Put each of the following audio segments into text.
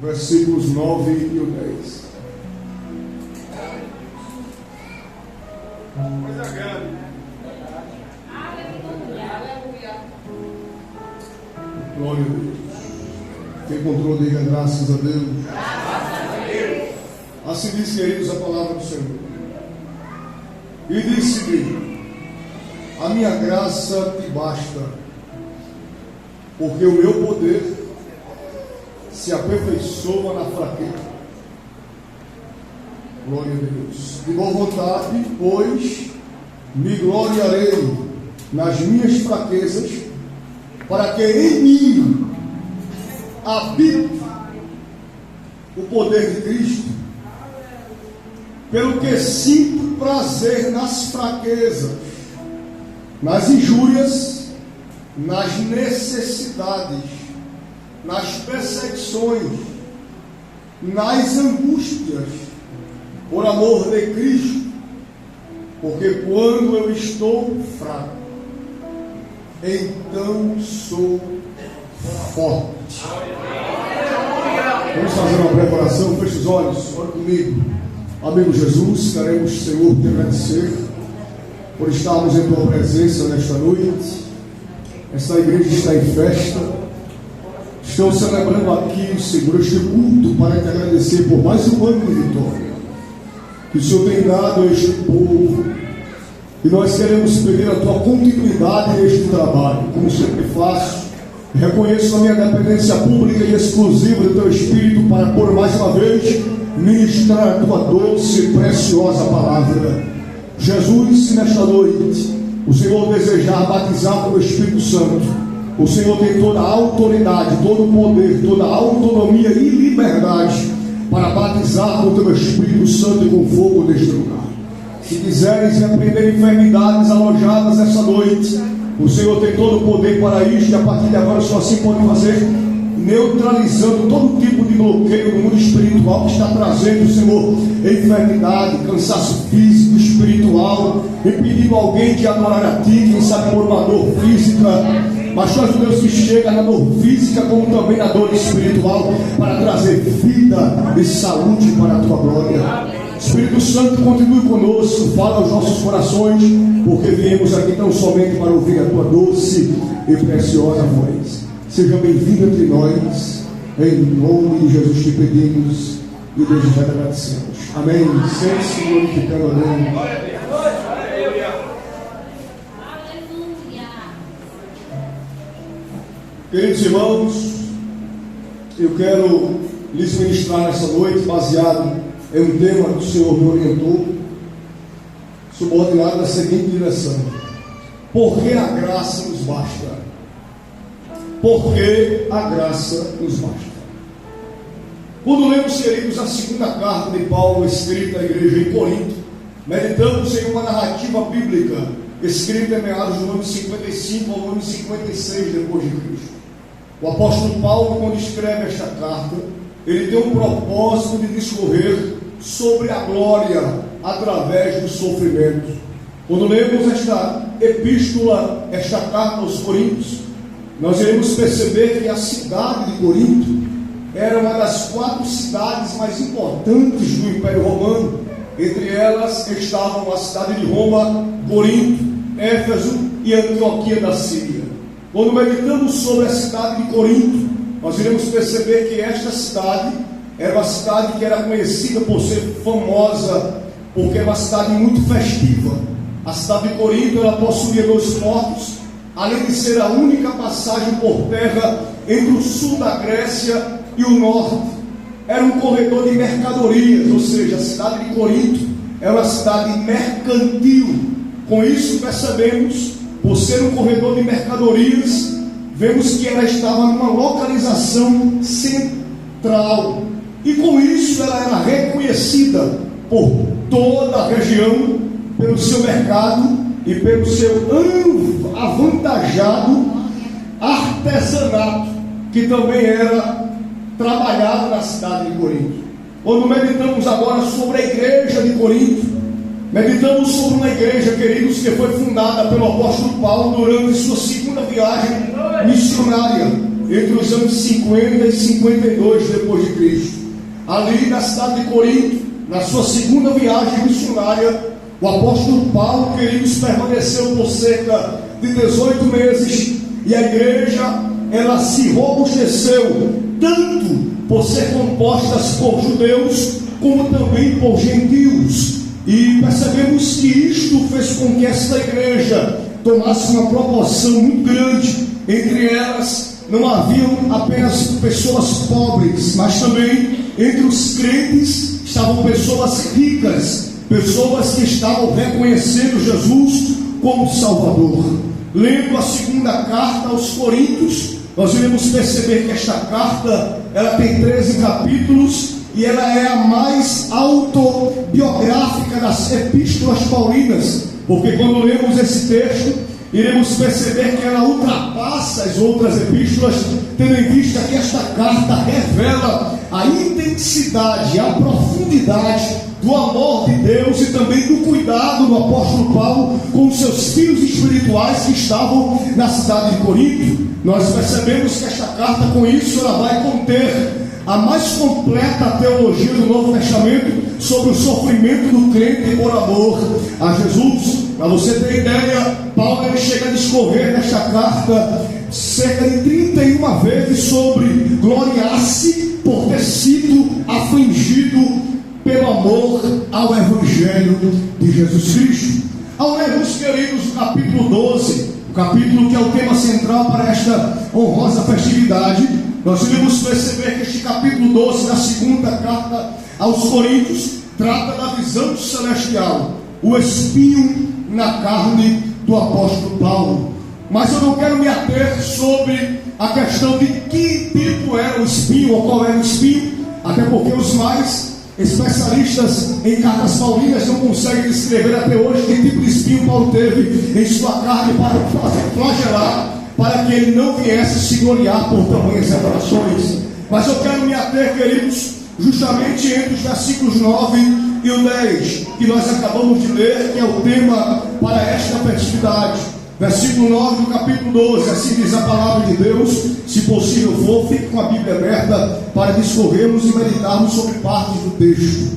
versículos 9 e o 10. Coisa grande. Glória a Deus. Quem encontrou, diga graças a Deus. Assim diz, queridos, a palavra do Senhor. E disse-me: a minha graça te basta, porque o meu poder se aperfeiçoa na fraqueza. Glória a Deus. De boa vontade, pois, me gloriarei nas minhas fraquezas, para que em mim habite o poder de Cristo, pelo que sinto prazer nas fraquezas, nas injúrias, nas necessidades, nas perseguições, nas angústias, por amor de Cristo, porque quando eu estou fraco, então sou forte. Vamos fazer uma preparação, feche os olhos, ore comigo. Amigo Jesus, queremos, Senhor, te agradecer por estarmos em tua presença nesta noite. Esta igreja está em festa. Estamos celebrando aqui, Senhor, este culto para te agradecer por mais um ano de vitória que o Senhor tem dado a este povo. E nós queremos pedir a tua continuidade neste trabalho, como sempre faço. Reconheço a minha dependência pública e exclusiva do teu Espírito para, por mais uma vez, ministrar a tua doce e preciosa palavra. Jesus, se nesta noite o Senhor desejar batizar com o Espírito Santo, o Senhor tem toda a autoridade, todo o poder, toda a autonomia e liberdade para batizar com o teu Espírito Santo e com fogo deste lugar. Se quiseres repreender enfermidades alojadas esta noite, o Senhor tem todo o poder para isto, e a partir de agora só assim pode fazer, neutralizando todo tipo de bloqueio no mundo espiritual que está trazendo, Senhor, enfermidade, cansaço físico, espiritual, impedindo alguém de adorar a Ti, quem sabe por uma dor física. Mas Tu és o Deus que chega na dor física como também na dor espiritual, para trazer vida e saúde para a Tua glória. Espírito Santo, continue conosco, fala aos nossos corações, porque viemos aqui tão somente para ouvir a Tua doce e preciosa voz. Seja bem-vindo entre nós, em nome de Jesus te pedimos e desde já te agradecemos. Amém. Sente-se glorificando a Deus. Queridos irmãos, eu quero lhes ministrar nessa noite, baseado em um tema que o Senhor me orientou, subordinado na seguinte direção: porque a graça nos basta. Porque a graça nos basta. Quando lemos, queridos, a segunda carta de Paulo, escrita à igreja em Corinto, meditamos em uma narrativa bíblica, escrita em meados do ano 55 ao ano 56 depois de Cristo. O apóstolo Paulo, quando escreve esta carta, ele tem um propósito de discorrer sobre a glória através do sofrimento. Quando lemos esta epístola, esta carta aos Coríntios, nós iremos perceber que a cidade de Corinto era uma das 4 cidades mais importantes do Império Romano. Entre elas estavam a cidade de Roma, Corinto, Éfeso e Antioquia da Síria. Quando meditamos sobre a cidade de Corinto, nós iremos perceber que esta cidade era uma cidade que era conhecida por ser famosa, porque é uma cidade muito festiva. A cidade de Corinto, ela possuía 2 portos, além de ser a única passagem por terra entre o sul da Grécia e o norte. Era um corredor de mercadorias, ou seja, a cidade de Corinto era uma cidade mercantil. Com isso percebemos, por ser um corredor de mercadorias, vemos que ela estava numa localização central. E com isso ela era reconhecida por toda a região, pelo seu mercado e pelo seu avantajado artesanato, que também era trabalhado na cidade de Corinto. Quando meditamos agora sobre a igreja de Corinto, meditamos sobre uma igreja, queridos, que foi fundada pelo apóstolo Paulo durante sua segunda viagem missionária. entre os anos 50 e 52 depois de Cristo. Ali na cidade de Corinto, na sua segunda viagem missionária, o apóstolo Paulo, queridos, permaneceu por cerca de 18 meses, e a igreja, ela se robusteceu, tanto por ser compostas por judeus, como também por gentios. E percebemos que isto fez com que esta igreja tomasse uma proporção muito grande. Entre elas, não haviam apenas pessoas pobres, mas também entre os crentes estavam pessoas ricas, pessoas que estavam reconhecendo Jesus como Salvador. Lendo a segunda carta aos Coríntios, nós iremos perceber que esta carta, ela tem 13 capítulos, e ela é a mais autobiográfica das epístolas paulinas, porque quando lemos esse texto, iremos perceber que ela ultrapassa as outras epístolas, tendo em vista que esta carta revela a intensidade, a profundidade do amor de Deus e também do cuidado do apóstolo Paulo com os seus filhos espirituais que estavam na cidade de Corinto. Nós percebemos que esta carta, com isso, ela vai conter a mais completa teologia do Novo Testamento sobre o sofrimento do crente por amor a Jesus. Para você ter ideia, Paulo ele chega a discorrer nesta carta cerca de 31 vezes sobre gloriar-se por ter sido afligido pelo amor ao Evangelho de Jesus Cristo. Ao lermos, queridos, o capítulo 12, o capítulo que é o tema central para esta honrosa festividade, nós iremos perceber que este capítulo 12 da segunda carta aos Coríntios trata da visão celestial, o espinho na carne do apóstolo Paulo. Mas eu não quero me ater sobre a questão de que tipo era o espinho ou qual era o espinho, até porque os mais especialistas em cartas paulinas não conseguem descrever até hoje que tipo de espinho Paulo teve em sua carne para flagelar, para que ele não viesse se gloriar por tamanhas revelações. Mas eu quero me ater, queridos, justamente entre os versículos 9 e o 10, que nós acabamos de ler, que é o tema para esta festividade. Versículo 9 do capítulo 12, assim diz a palavra de Deus. Se possível for, fique com a Bíblia aberta para discorrermos e meditarmos sobre partes do texto.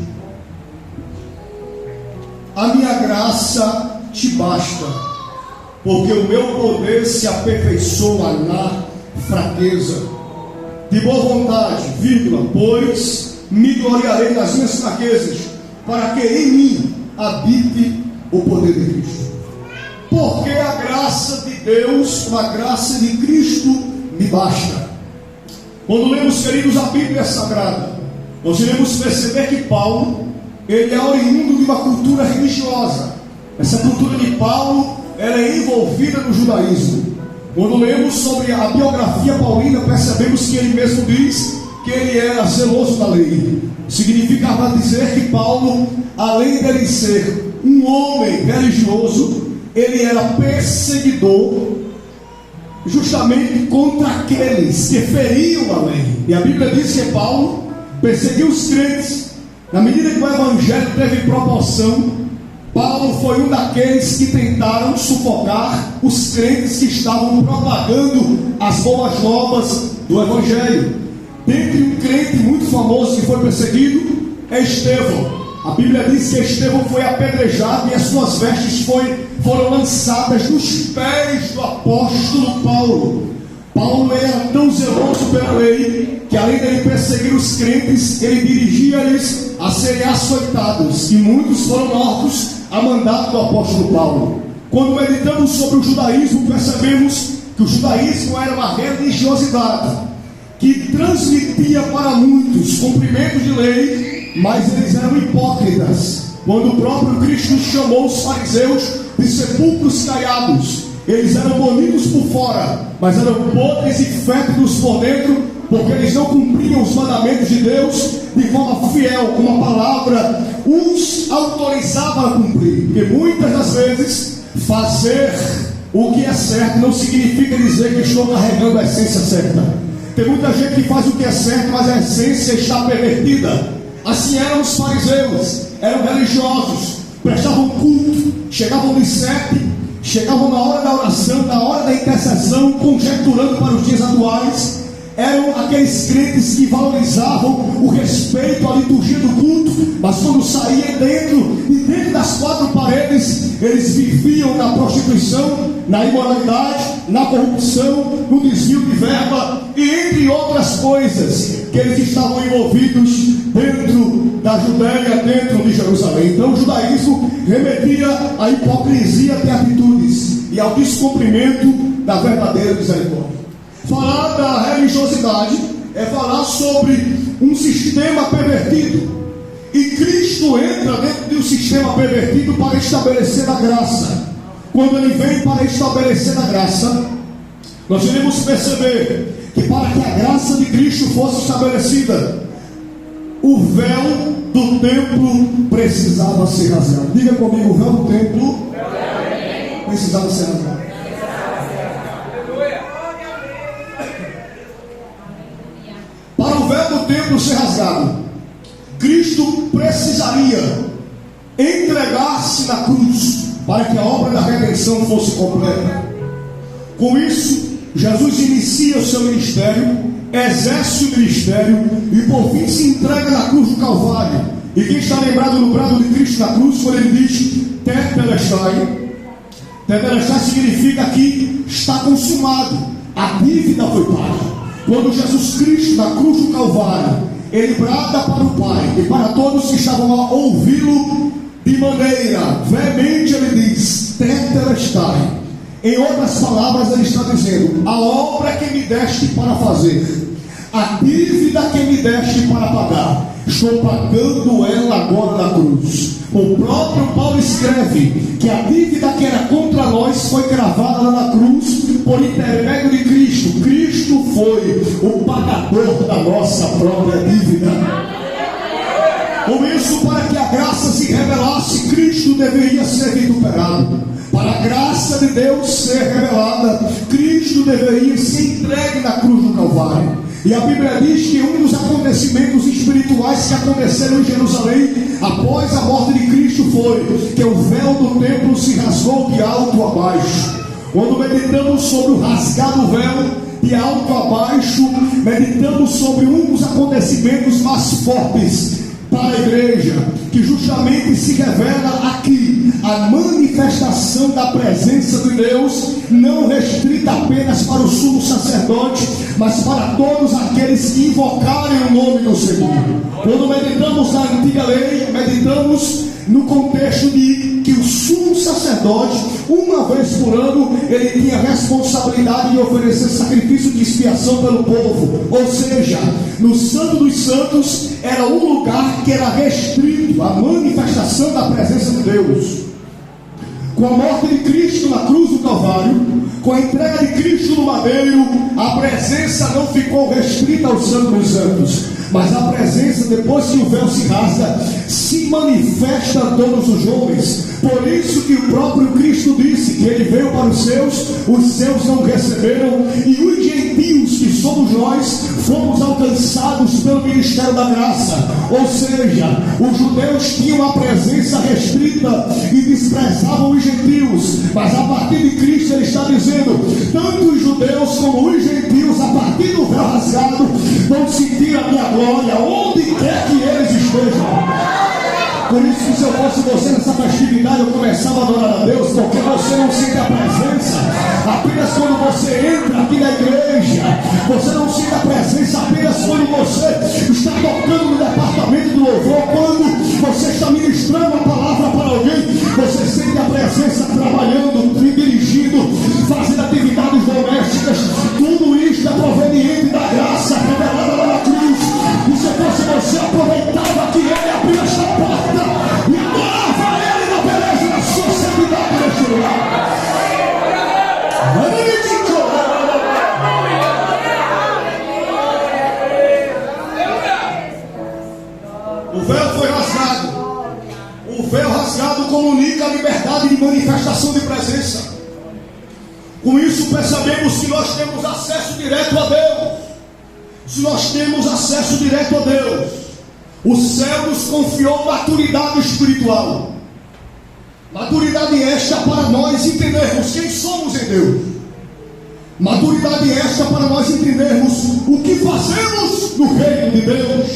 A minha graça te basta, porque o meu poder se aperfeiçoa na fraqueza. De boa vontade, vírgula, pois me gloriarei nas minhas fraquezas, para que em mim habite o poder de Cristo. Porque a graça de Deus, a graça de Cristo me basta. Quando lemos, queridos, a Bíblia Sagrada, nós iremos perceber que Paulo, ele é oriundo de uma cultura religiosa. Essa cultura de Paulo, ela é envolvida no judaísmo. Quando lemos sobre a biografia paulina, percebemos que ele mesmo diz que ele era zeloso da lei. Significava dizer que Paulo, além de ser um homem religioso, ele era perseguidor justamente contra aqueles que feriam a lei. E a Bíblia diz que Paulo perseguiu os crentes. Na medida que o evangelho teve proporção, Paulo foi um daqueles que tentaram sufocar os crentes que estavam propagando as boas novas do evangelho. Dentre um crente muito famoso que foi perseguido é Estevão. A Bíblia diz que Estevão foi apedrejado e as suas vestes foram lançadas nos pés do apóstolo Paulo. Paulo era tão zeloso pela lei que, além de ele perseguir os crentes, ele dirigia-lhes a serem açoitados, e muitos foram mortos a mandado do apóstolo Paulo. Quando meditamos sobre o judaísmo, percebemos que o judaísmo era uma religiosidade que transmitia para muitos cumprimento de lei, mas eles eram hipócritas. Quando o próprio Cristo chamou os fariseus de sepulcros caiados, eles eram bonitos por fora, mas eram podres e fétidos por dentro, porque eles não cumpriam os mandamentos de Deus de forma fiel, como a palavra os autorizava a cumprir. Porque muitas das vezes fazer o que é certo não significa dizer que estou carregando a essência certa. Tem muita gente que faz o que é certo, mas a essência está pervertida. Assim eram os fariseus, eram religiosos, prestavam culto, chegavam nos 7, chegavam na hora da oração, na hora da intercessão, conjecturando para os dias atuais, eram aqueles crentes que valorizavam o respeito à liturgia do culto, mas quando saíam dentro das quatro paredes, eles viviam na prostituição, na imoralidade, na corrupção, no desvio de verba e entre outras coisas que eles estavam envolvidos dentro da Judéia, dentro de Jerusalém. Então o judaísmo remetia à hipocrisia de atitudes e ao descumprimento da verdadeira misericórdia. Falar da religiosidade é falar sobre um sistema pervertido, e Cristo entra dentro de um sistema pervertido para estabelecer a graça. Quando Ele vem para estabelecer a graça, nós iremos perceber que para que a graça de Cristo fosse estabelecida, o véu do templo precisava ser rasgado. Diga comigo, o véu do templo precisava ser rasgado. Para o véu do templo ser rasgado, Cristo precisaria entregar-se na cruz para que a obra da redenção fosse completa. Com isso, Jesus inicia o seu ministério, exerce o ministério e por fim se entrega na cruz do Calvário. E quem está lembrado no brado de Cristo na cruz, quando ele diz tetelestai, tetelestai significa que está consumado, a dívida foi paga. Quando Jesus Cristo na cruz do Calvário, ele brada para o Pai e para todos que estavam a ouvi-lo de maneira veemente, ele diz tetelestai. Em outras palavras, ele está dizendo: a obra que me deste para fazer, a dívida que me deste para pagar, estou pagando ela agora na cruz. O próprio Paulo escreve que a dívida que era contra nós foi gravada lá na cruz por intermédio de Cristo. Cristo foi o pagador da nossa própria dívida. Por isso, para que a graça se revelasse, Cristo deveria ser vituperado. Para a graça de Deus ser revelada, Cristo deveria ser entregue na cruz do Calvário. E a Bíblia diz que um dos acontecimentos espirituais que aconteceram em Jerusalém após a morte de Cristo foi que o véu do templo se rasgou de alto a baixo. Quando meditamos sobre o rasgado véu de alto a baixo, meditamos sobre um dos acontecimentos mais fortes para a igreja, que justamente se revela aqui a manifestação da presença de Deus, não restrita apenas para o sumo sacerdote, mas para todos aqueles que invocarem o nome do Senhor. Quando meditamos na antiga lei, meditamos no contexto de que o sumo sacerdote, uma vez por ano, ele tinha a responsabilidade de oferecer sacrifício de expiação pelo povo. Ou seja, no Santo dos Santos era um lugar que era restrito à manifestação da presença de Deus. Com a morte de Cristo na cruz do Calvário, com a entrega de Cristo no madeiro, a presença não ficou restrita ao Santo dos Santos, mas a presença, depois que o véu se rasga, se manifesta a todos os homens. Por isso que o próprio Cristo disse que ele veio para os seus não receberam, e os gentios, que somos nós, fomos alcançados pelo ministério da graça. Ou seja, os judeus tinham a presença restrita e desprezavam os gentios, mas a partir de Cristo ele está dizendo: tanto os judeus como os gentios, a partir do véu rasgado, vão sentir a minha glória onde quer que eles estejam. Por isso que se eu fosse você nessa festividade, eu começava a adorar a Deus, porque você não sente a presença apenas quando você entra aqui na igreja. Você não sente a presença apenas quando você está tocando no departamento do louvor, quando você está ministrando a palavra para alguém. Você sente a presença trabalhando, dirigindo, fazendo atividades domésticas. Tudo isso é proveniente da graça revelada lá na cruz. E se fosse você, aproveitava que ele abriu esta porta e adorava ele na beleza da sua santidade neste lugar. O véu foi rasgado. O véu rasgado comunica a liberdade de manifestação de presença. Com isso percebemos que nós temos acesso direto a Deus. Se nós temos acesso direto a Deus, o céu nos confiou maturidade espiritual. Maturidade esta para nós entendermos quem somos em Deus. Maturidade esta para nós entendermos o que fazemos no reino de Deus.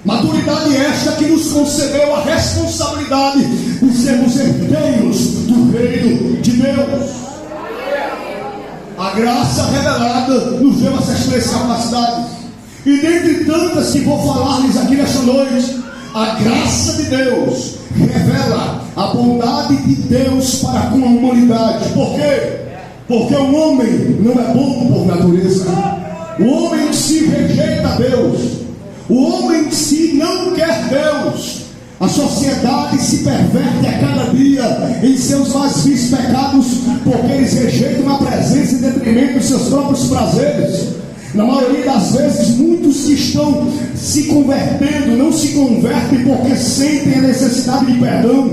Maturidade esta que nos concedeu a responsabilidade de sermos herdeiros do reino de Deus. A graça revelada nos deu essas três capacidades. E dentre tantas que vou falar-lhes aqui nesta noite, a graça de Deus revela a bondade de Deus para com a humanidade. Por quê? Porque o homem não é bom por natureza. O homem em si rejeita Deus. O homem em si não quer Deus. A sociedade se perverte a cada dia em seus mais vis pecados, porque eles rejeitam a presença em detrimento dos seus próprios prazeres. Na maioria das vezes, muitos que estão se convertendo não se convertem porque sentem a necessidade de perdão,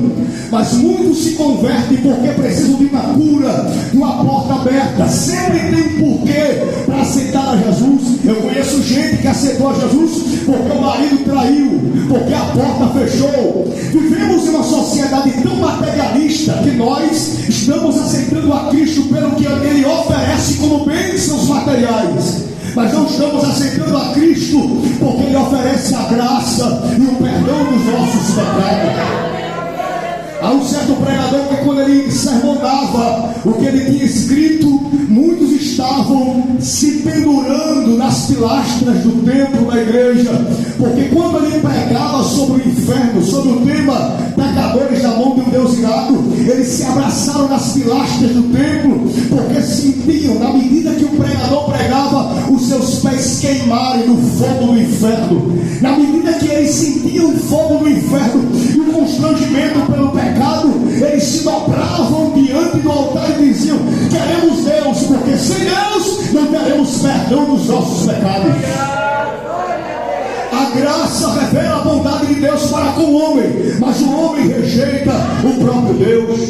mas muitos se convertem porque precisam de uma cura, de uma porta aberta. Sempre tem um porquê para aceitar a Jesus. Eu conheço gente que aceitou a Jesus porque o marido traiu, porque a porta fechou. Vivemos em uma sociedade tão materialista que nós estamos aceitando a Cristo pelo que Ele oferece como bênçãos materiais, mas não estamos aceitando a Cristo porque Ele oferece a graça e o perdão dos nossos pecados. Há um certo pregador que, quando ele sermonava o que ele tinha escrito, muitos estavam se pendurando nas pilastras do templo da igreja, porque quando ele pregava sobre o inferno, sobre o tema pecadores da mão de um Deus irado, eles se abraçaram nas pilastras do templo, porque sentiam, na medida que o pregador pregava, os seus pés queimarem no fogo do inferno. Na medida que eles sentiam o fogo do inferno e o constrangimento pelo pecado, eles se dobravam diante do altar e diziam: queremos Deus, porque sem Deus não teremos perdão dos nossos pecados. A graça revela a bondade de Deus para com o homem, mas o homem rejeita o próprio Deus.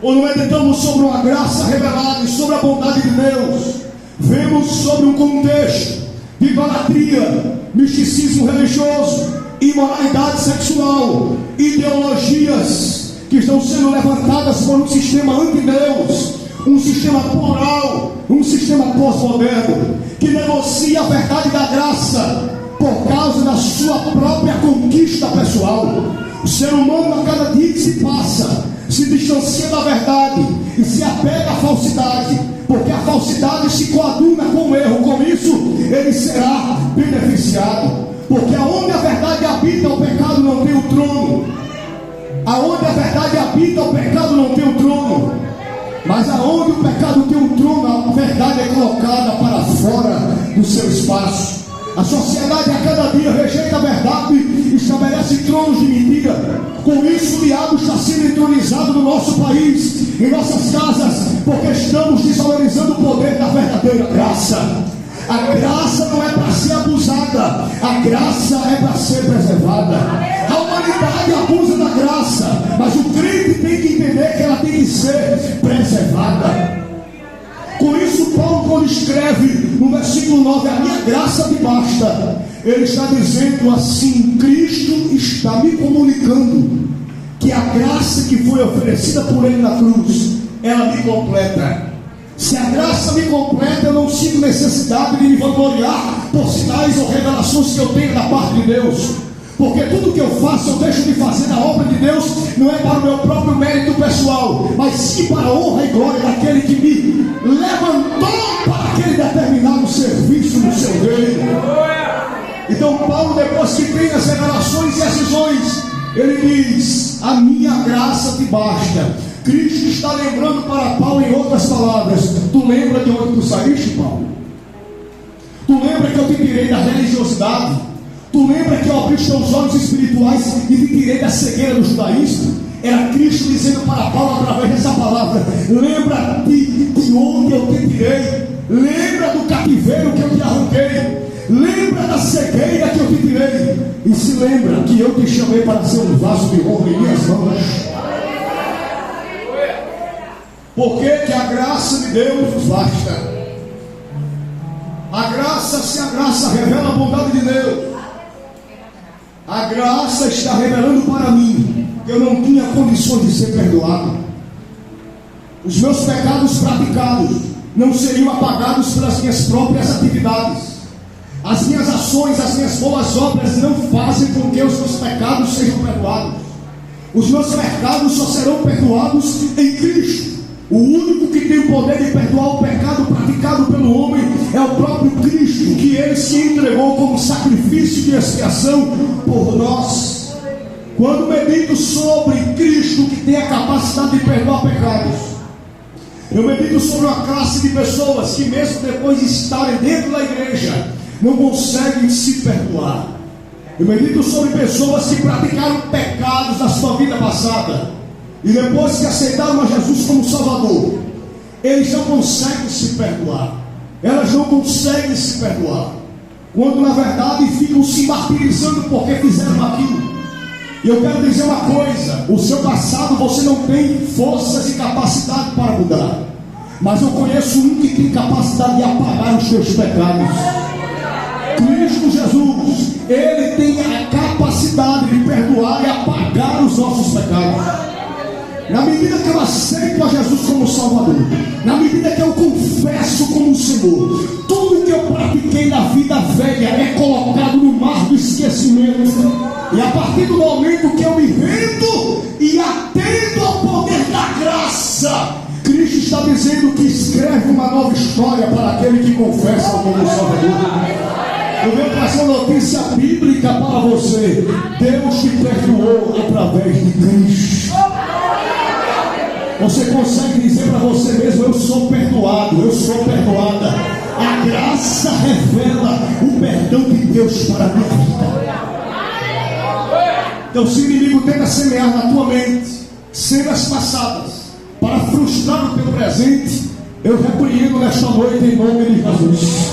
Quando meditamos sobre uma graça revelada e sobre a bondade de Deus, vemos sobre um contexto de idolatria, misticismo religioso, imoralidade sexual, ideologias que estão sendo levantadas por um sistema anti-Deus, um sistema plural, um sistema pós-moderno, que negocia a verdade da graça por causa da sua própria conquista pessoal. O ser humano, a cada dia que se passa, se distancia da verdade e se apega à falsidade, porque a falsidade se coaduna com o erro. Com isso ele será beneficiado, porque aonde a verdade habita, o pecado não tem o trono. Aonde a verdade habita, o pecado não tem o trono. Mas aonde o pecado tem o trono, a verdade é colocada para fora do seu espaço. A sociedade a cada dia rejeita a verdade e estabelece tronos de mentira. Com isso, o diabo está sendo entronizado no nosso país, em nossas casas, porque estamos desvalorizando o poder da verdadeira graça. A graça não é para ser abusada, a graça é para ser preservada. A humanidade abusa da graça, mas o crente tem que entender que ela tem que ser preservada. Com isso, Paulo, quando escreve no versículo 9, a minha graça me basta, ele está dizendo assim: Cristo está me comunicando que a graça que foi oferecida por ele na cruz, ela me completa. Se a graça me completa, eu não sinto necessidade de me vangloriar por sinais ou revelações que eu tenho da parte de Deus, porque tudo que eu faço, eu deixo de fazer na obra de Deus, não é para o meu próprio mérito pessoal, mas sim para a honra e glória daquele que me levantou para aquele determinado serviço no seu reino. Então Paulo, depois que tem as revelações e as visões, ele diz: a minha graça te basta. Cristo está lembrando para Paulo, em outras palavras: tu lembra de onde tu saíste, Paulo? Tu lembra que eu te tirei da religiosidade? Tu lembra que eu abri os teus olhos espirituais e te tirei da cegueira do judaísmo? Era Cristo dizendo para Paulo através dessa palavra: lembra-te de onde eu te tirei. Lembra do cativeiro que eu te arranquei. Lembra da cegueira que eu te tirei. E se lembra que eu te chamei para ser um vaso de honra em minhas mãos. Por que a graça de Deus nos basta? A graça, se a graça revela a bondade de Deus, a graça está revelando para mim que eu não tinha condições de ser perdoado. Os meus pecados praticados não seriam apagados pelas minhas próprias atividades. As minhas ações, as minhas boas obras não fazem com que os meus pecados sejam perdoados. Os meus pecados só serão perdoados em Cristo. O único que tem o poder de perdoar o pecado praticado pelo homem é o próprio Cristo, que ele se entregou como sacrifício de expiação por nós. Quando medito sobre Cristo, que tem a capacidade de perdoar pecados, eu medito sobre uma classe de pessoas que, mesmo depois de estarem dentro da igreja, não conseguem se perdoar. Eu medito sobre pessoas que praticaram pecados na sua vida passada, e depois que aceitaram a Jesus como Salvador, eles não conseguem se perdoar. Elas não conseguem se perdoar, quando na verdade ficam se martirizando porque fizeram aquilo. E eu quero dizer uma coisa: o seu passado você não tem forças e capacidade para mudar, mas eu conheço um que tem capacidade de apagar os seus pecados. Cristo Jesus, Ele tem a capacidade de perdoar e apagar os nossos pecados. Na medida que eu aceito a Jesus como Salvador, na medida que eu confesso como Senhor, tudo que eu pratiquei na vida velha é colocado no mar do esquecimento. E a partir do momento que eu me rendo e atendo ao poder da graça, Cristo está dizendo que escreve uma nova história para aquele que confessa como Salvador. Eu venho trazer uma notícia bíblica para você: Deus te perdoou através de Cristo. Você consegue dizer para você mesmo: eu sou perdoado, eu sou perdoada. A graça revela o perdão de Deus para a minha vida. Então, se o inimigo tenta semear na tua mente cenas passadas para frustrar o teu presente, eu repreendo nesta noite em nome de Jesus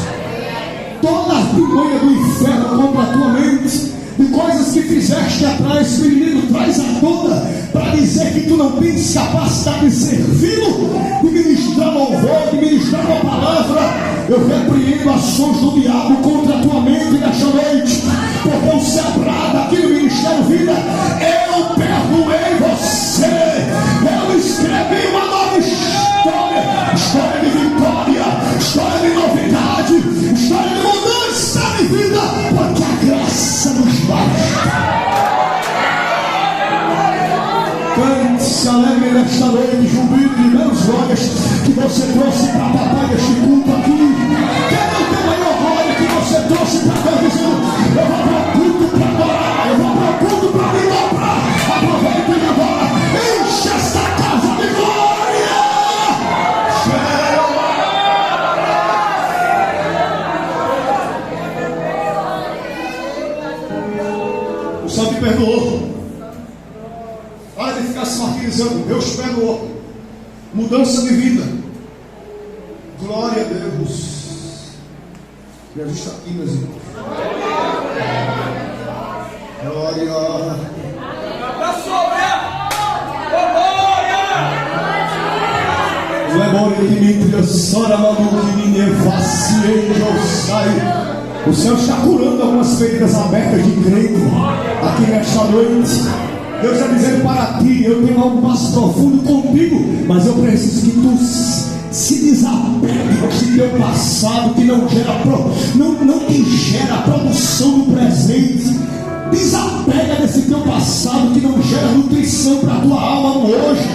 toda a artimanha do inferno contra a tua mente, de coisas que fizeste atrás. O inimigo traz a toda para dizer que tu não tens capacidade de servi-lo, de ministrar louvor, de ministrar uma palavra. Eu repreendo ações do diabo contra a tua mente nesta noite, porque o se agrada aqui no Ministério Vida. Eu perdoei você, eu escrevi uma nova história, história de vitória, história de novidade, história de mudança de vida, porque a graça nos basta. Cante-se alegre nesta noite, jubilo de meus glórias que você trouxe para papai este culto aqui. Quem não tem maior glória que você trouxe para Deus, dizendo: eu vou para o culto para adorar, eu vou para o culto para me dobrar. Aproveita e agora enche esta casa de glória. O Senhor te perdoou. Para de ficar se martirizando. Deus perdoou. Mudança de vida. Glória a Deus. Jesus está aqui, meus irmãos. Glória. O Senhor está curando algumas feridas abertas de crente aqui nesta noite. Deus está dizendo para ti: eu tenho algo mais profundo contigo, mas eu preciso que tu se desapegue desse teu passado que não te gera produção no presente. Desapega desse teu passado que não gera nutrição para a tua alma no hoje.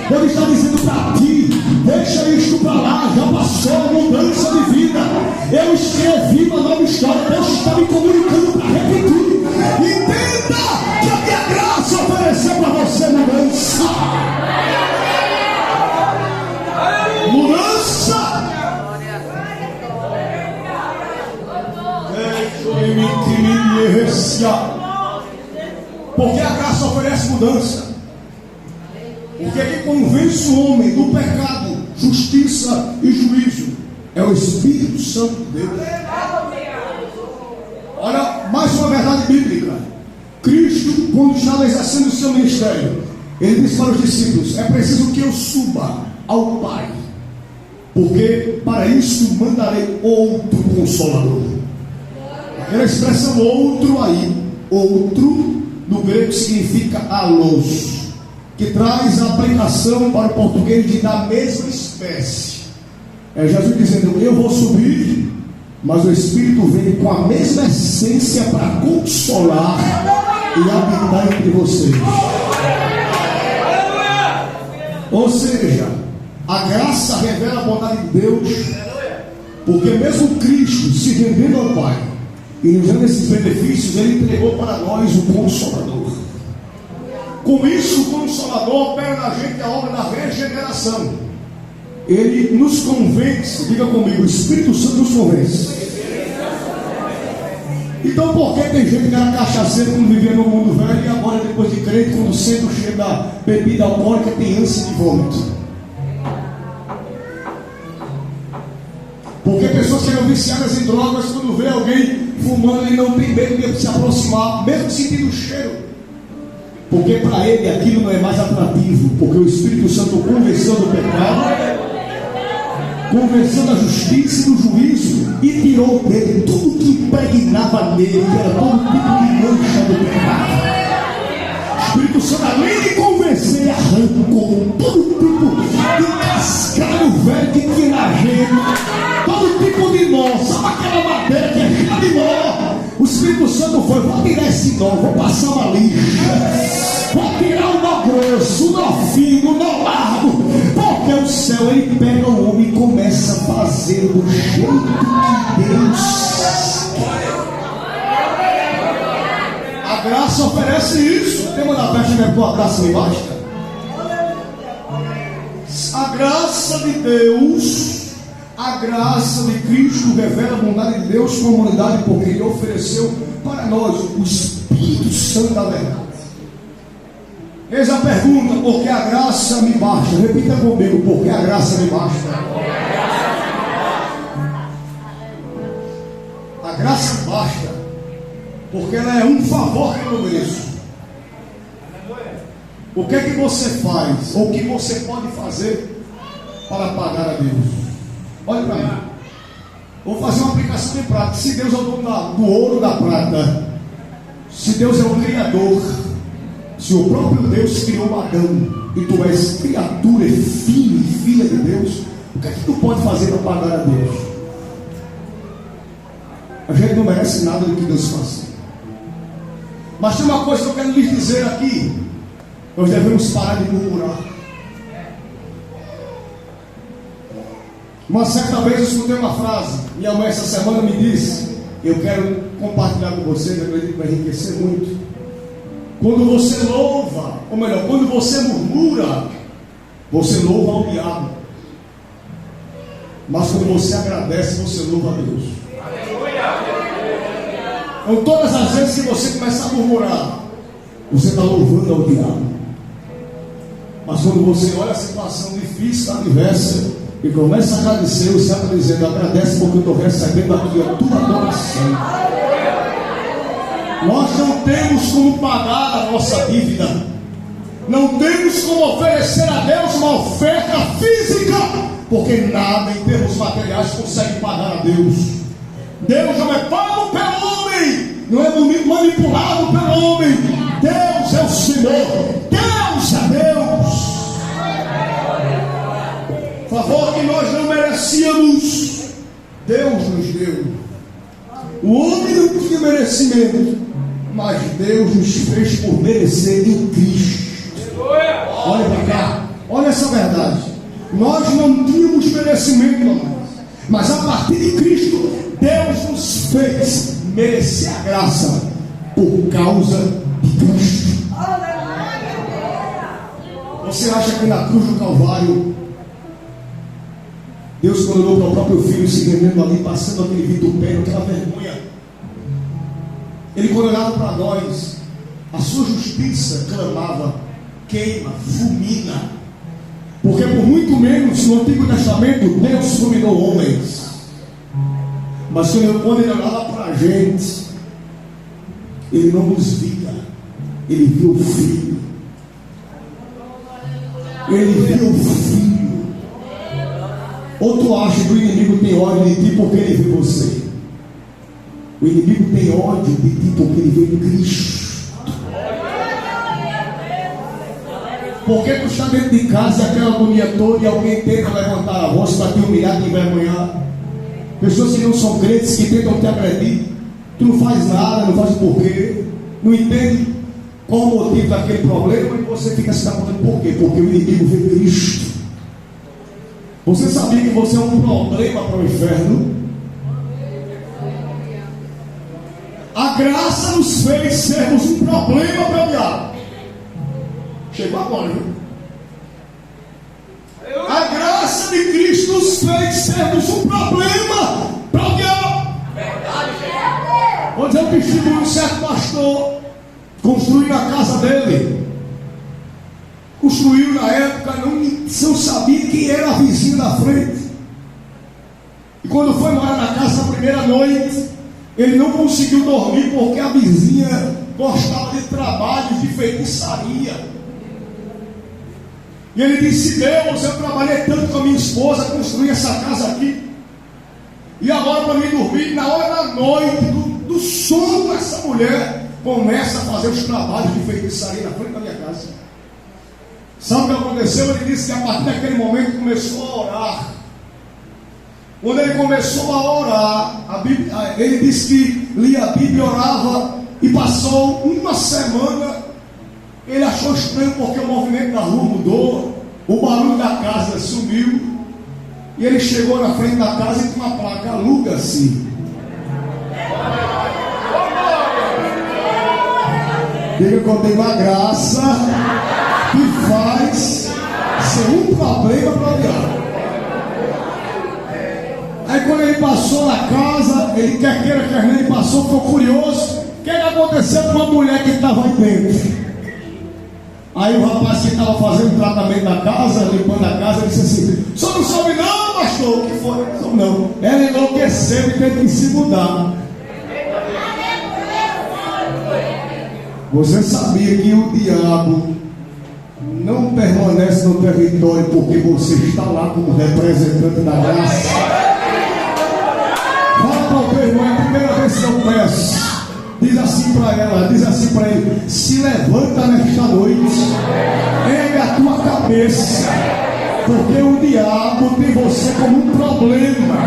Ele está dizendo para ti: deixa isto para lá, já passou a mudança de vida. Eu escrevi uma nova história. Deus está me comunicando para repetir. Entenda que a minha graça ofereceu para você mudança. Mudança. Porque a graça oferece mudança. Porque quem convence o homem do pecado, justiça e juízo é o Espírito Santo de Deus. Olha, mais uma verdade bíblica. Cristo, quando estava exercendo o seu ministério, ele disse para os discípulos: é preciso que eu suba ao Pai, porque para isso mandarei outro Consolador. Aquela expressão outro aí, outro no grego significa alos, que traz a aplicação para o português de da mesma espécie. É Jesus dizendo: eu vou subir, mas o Espírito vem com a mesma essência para consolar e habitar entre vocês. Ou seja, a graça revela a bondade de Deus, porque mesmo Cristo se rendendo ao Pai e nos dando esses benefícios, Ele entregou para nós o Consolador. Com isso, o Consolador opera na gente a obra da regeneração. Ele nos convence, diga comigo, o Espírito Santo nos convence. Então, por que tem gente que era cachaceiro quando vivia no mundo velho e agora, depois de crente, quando sente o cheiro da bebida alcoólica, tem ânsia de vômito? Porque pessoas que eram viciadas em drogas, quando vê alguém fumando, ele não tem medo de se aproximar, mesmo sentindo o cheiro. Porque para ele aquilo não é mais atrativo, porque o Espírito Santo convenceu do pecado, convenceu da justiça e do juízo, e tirou dele tudo que impregnava nele, que era todo tipo de mancha do pecado. O Espírito Santo, além de convencer, arrancou todo tipo de cascalho velho que tinha na gente, todo tipo de nó, sabe aquela madeira que é cheia de nó? O Espírito Santo foi: vou tirar esse nó, vou passar uma lixa, vou tirar o nó grosso, o nó fino, o nó largo, porque o céu, ele pega o homem e começa a fazer do jeito que Deus quer. A graça oferece isso. Tem uma da festa, né? A graça me basta. A graça de Deus, a graça de Cristo revela a bondade de Deus com a humanidade, porque Ele ofereceu para nós o Espírito Santo da verdade. Eis a pergunta: por que a graça me basta? Repita comigo: por que a graça me basta? A graça basta, porque ela é um favor que eu não mereço. O que é que você faz, ou o que você pode fazer para pagar a Deus? Olha para mim. Vou fazer uma aplicação de prática. Se Deus é o dono do ouro, da prata, se Deus é o Criador, se o próprio Deus criou Adão, e tu és criatura, filho e filha de Deus, o que é que tu pode fazer para pagar a Deus? A gente não merece nada do que Deus faz. Mas tem uma coisa que eu quero lhes dizer aqui: nós devemos parar de murmurar. Uma certa vez eu escutei uma frase, minha mãe essa semana me disse, eu quero compartilhar com vocês, eu acredito que vai enriquecer muito. Quando você louva, ou melhor, quando você murmura, você louva ao diabo. Mas quando você agradece, você louva a Deus. Então, todas as vezes que você começa a murmurar, você está louvando ao diabo. Mas quando você olha a situação difícil, adversa, e começa a agradecer, o céu está dizendo: agradece porque eu estou recebendo aqui a tua adoração. Nós não temos como pagar a nossa dívida, não temos como oferecer a Deus uma oferta física, porque nada em termos materiais consegue pagar a Deus. Deus não é pago pelo homem, não é manipulado pelo homem. Deus é o Senhor, Deus é Deus. Favor que nós não merecíamos, Deus nos deu. O homem não tinha merecimento, mas Deus nos fez por merecer em Cristo. Olha para cá, olha essa verdade. Nós não tínhamos merecimento, mas a partir de Cristo, Deus nos fez merecer a graça por causa de Cristo. Você acha que na cruz do Calvário, Deus, quando olhou para o próprio filho se rendendo ali, passando aquele vitupério, aquela vergonha, Ele, quando olhava para nós, a sua justiça clamava: queima, fulmina. Porque por muito menos no Antigo Testamento Deus fulminou homens, mas quando Ele olhava para a gente, Ele não nos via, Ele viu o Filho. Ele viu o Filho. Ou tu acha que o inimigo tem ódio de ti porque ele vê você? O inimigo tem ódio de ti porque ele vê Cristo. Porque tu está dentro de casa e aquela agonia toda e alguém tenta levantar a voz para te humilhar, te envergonhar. Pessoas que não são crentes, que tentam te agredir. Tu não faz nada, não faz porquê, não entende qual o motivo daquele problema e você fica se perguntando por quê? Porque o inimigo vê Cristo. Você sabia que você é um problema para o inferno? A graça nos fez sermos um problema para o diabo. Chegou agora, viu? A graça de Cristo nos fez sermos um problema para o diabo. Vou dizer um testemunho de um certo pastor, construindo a casa dele. Construiu na época, não sabia quem era a vizinha da frente. E quando foi morar na casa na primeira noite, ele não conseguiu dormir porque a vizinha gostava de trabalhos de feitiçaria. E ele disse: Deus, eu trabalhei tanto com a minha esposa, construí essa casa aqui, e agora para mim dormir, na hora da noite, do sono, essa mulher começa a fazer os trabalhos de feitiçaria na frente da minha casa. Sabe o que aconteceu? Ele disse que a partir daquele momento começou a orar. Quando ele começou a orar, ele disse que lia a Bíblia, orava, e passou uma semana. Ele achou estranho porque o movimento da rua mudou, o barulho da casa sumiu, e ele chegou na frente da casa e tinha uma placa: aluga-se. Diga que eu tenho a graça que faz ser um problema para o diabo. Aí quando ele passou na casa, ele quer queira, quer não, ele passou, ficou curioso. O que aconteceu com uma mulher que estava aí dentro? Aí o rapaz que estava fazendo o tratamento da casa, limpando a casa, disse assim: "O senhor não soube não, pastor?" "O que foi?" "Não, ela enlouqueceu e teve que se mudar." Você sabia que o diabo não permanece no território porque você está lá como representante da graça? Fala para o teu irmão, é a primeira vez que eu peço. Diz assim para ela, diz assim para ele: se levanta nesta noite, erga a tua cabeça, porque o diabo tem você como um problema.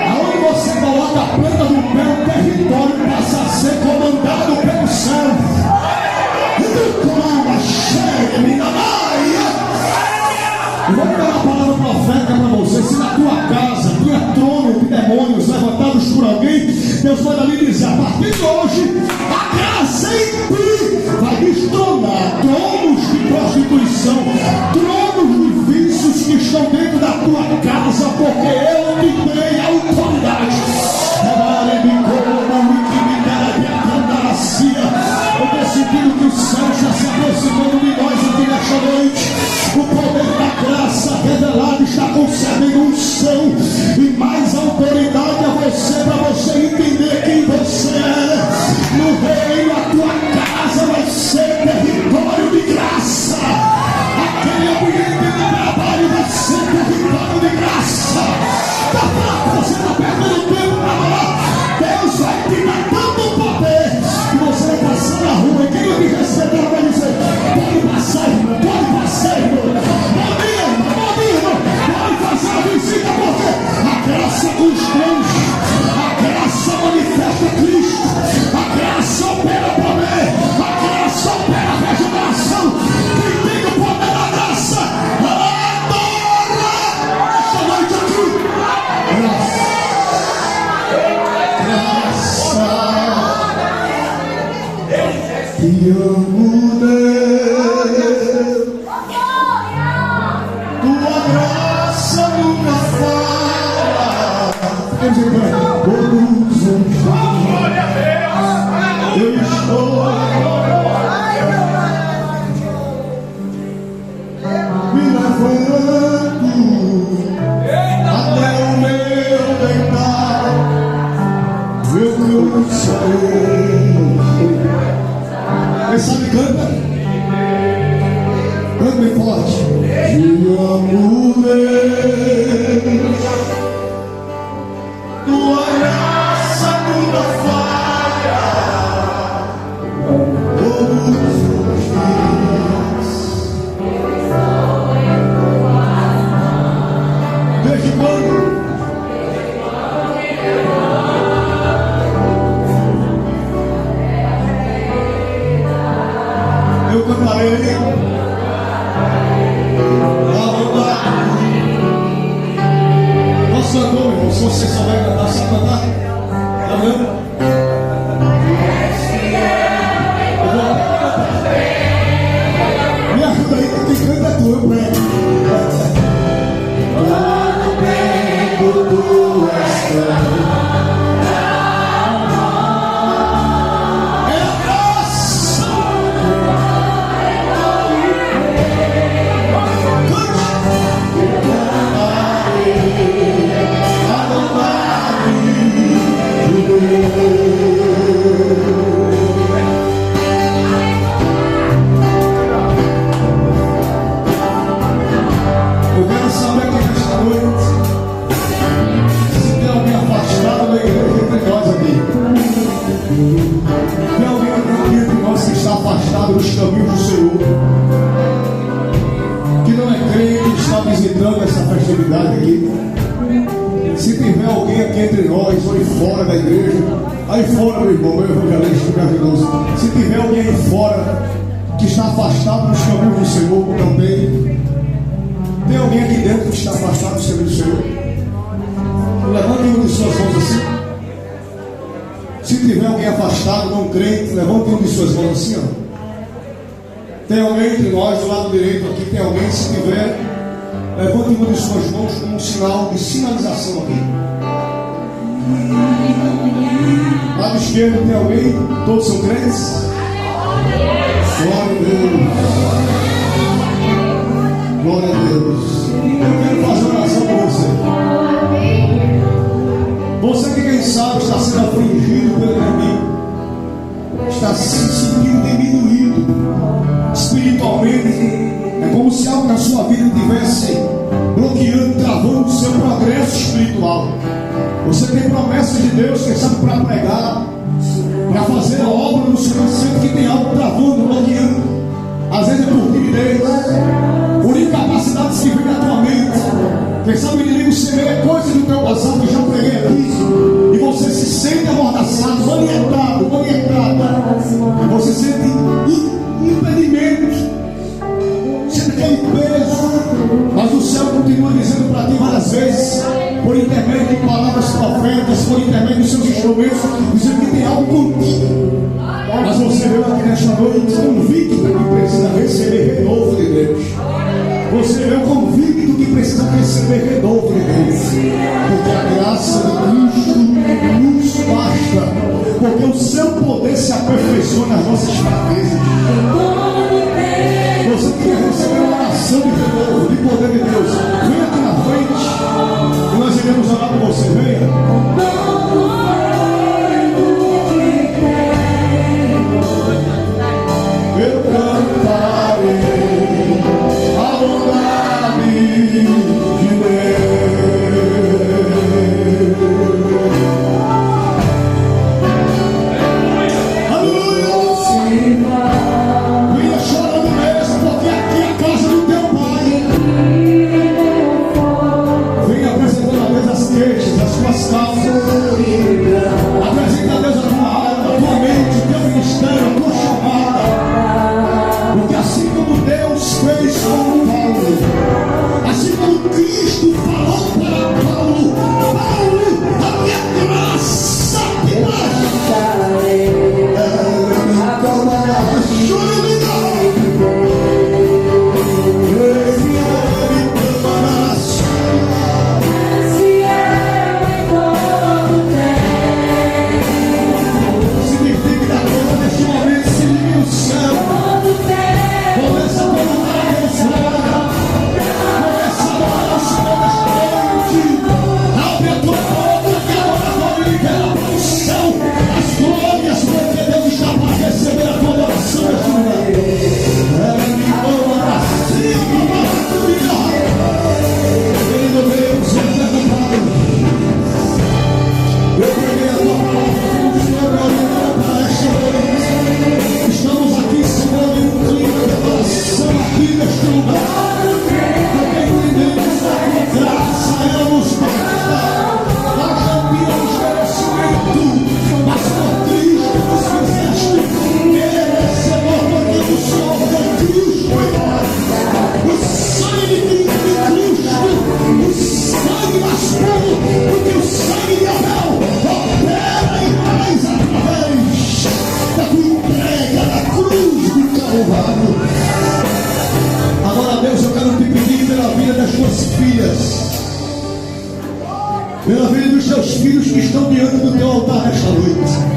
Aonde você coloca a planta do pé, o território passa a ser comandado pelo céu. Eu vou dar uma palavra profética para você. Se na tua casa tinha trono de demônios levantados por alguém, Deus manda lhe dizer: a partir de hoje, a graça em ti vai destronar tronos de prostituição, tronos de vícios que estão dentro da tua casa, porque eu te dei autoridade. Eu estou sentindo que o céu está se aproximando de nós aqui nesta noite. O poder da graça revelada está concedendo unção e mais autoridade a você, para você entender quem você é. No reino, a tua casa vai ser território de graça. Aquele ambiente de trabalho vai ser território de graça. Está fraco, você está perdendo tempo para lá. Deus vai te dar tanto poder que você vai passar na rua e quem não te receber vai dizer: pode passar, irmão, pode passar, irmão. Pode ir, irmão, pode fazer a visita, porque a graça constrange, a graça manifesta Cristo, a graça opera poder, a graça opera regeneração. Quem tem o poder da graça, adora esta noite aqui. Graça. Te amo, Deus, tua graça nunca falha. Todos os dias eu estou me levando até o meu deitar. Eu cansei. Quem sabe canta? Canta bem forte. Te amo, Deus, tua graça nunca falha. Todos os dias cantarei. Posso cantar, meu irmão? Se você souber cantar, sabe cantar? Tá vendo? Me ajuda aí, quem canta é tu, eu prego. Quando bem tu és eu quero saber que nesta noite, se tem alguém afastado da igreja entre nós aqui, tem alguém aqui entre nós que está afastado dos caminhos do Senhor, que não é crente, que está visitando essa festividade aqui. Se tiver alguém aqui entre nós, ou aí fora da igreja, aí fora, meu irmão, meu evangelista, meu ajudoso, se tiver alguém aí fora que está afastado dos caminhos do Senhor, também tem alguém aqui dentro que está afastado dos caminhos do Senhor, levante uma de suas mãos assim. Se tiver alguém afastado, não crente, levante uma de suas mãos assim, ó. Tem alguém entre nós, do lado direito aqui, tem alguém, se tiver, levante uma de suas mãos como um sinal de sinalização aqui. Lado esquerdo tem alguém, todos são crentes? Glória a Deus. Glória a Deus. Eu quero fazer uma oração por você. Você que quem sabe está sendo afligido pelo inimigo, está se sentindo diminuído espiritualmente, é como se algo na sua vida estivesse bloqueando, travando o seu progresso espiritual. Você tem promessas de Deus, quem sabe, para pregar, para fazer a obra no Senhor, sendo que tem algo travando, bloqueando. Às vezes é por timidez, por incapacidade de se ver na tua mente. Quem sabe o inimigo semeia coisas do teu passado que já preguei aqui, e você se sente amordaçado, manietado, e você sente impedimentos, sente aquele peso, mas o céu continua dizendo para ti várias vezes, por intermédio de palavras proféticas, por intermédio dos seus instrumentos, dizendo que tem algo contigo. Mas você veio aqui nesta noite convicto que precisa receber renovo de Deus. Você veio convicto que precisa receber renovo de Deus. Porque a graça de Cristo nos basta. Porque o seu poder se aperfeiçoa nas nossas fraquezas. Você quer receber uma oração de renovo, de poder de Deus, venha aqui na frente e nós iremos orar por você. Venha. Eu cantarei a bondade de Deus. Aleluia! Venha chorando mesmo, porque aqui é a casa do teu Pai. Venha apresentando a Deus as queixas, as suas causas. obrigado. Agora, Deus, eu quero te pedir pela vida das tuas filhas, pela vida dos teus filhos que estão diante do teu altar nesta noite.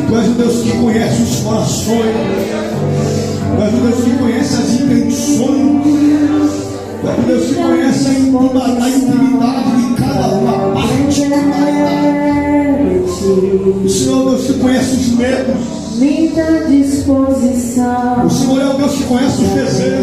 Tu és o Deus que conhece os corações, tu és o Deus que conhece as intenções, tu és o Deus que conhece a intimidade de cada uma parte. O Senhor é o Deus que conhece os medos. Muita disposição. O Senhor é o Deus que conhece os desejos.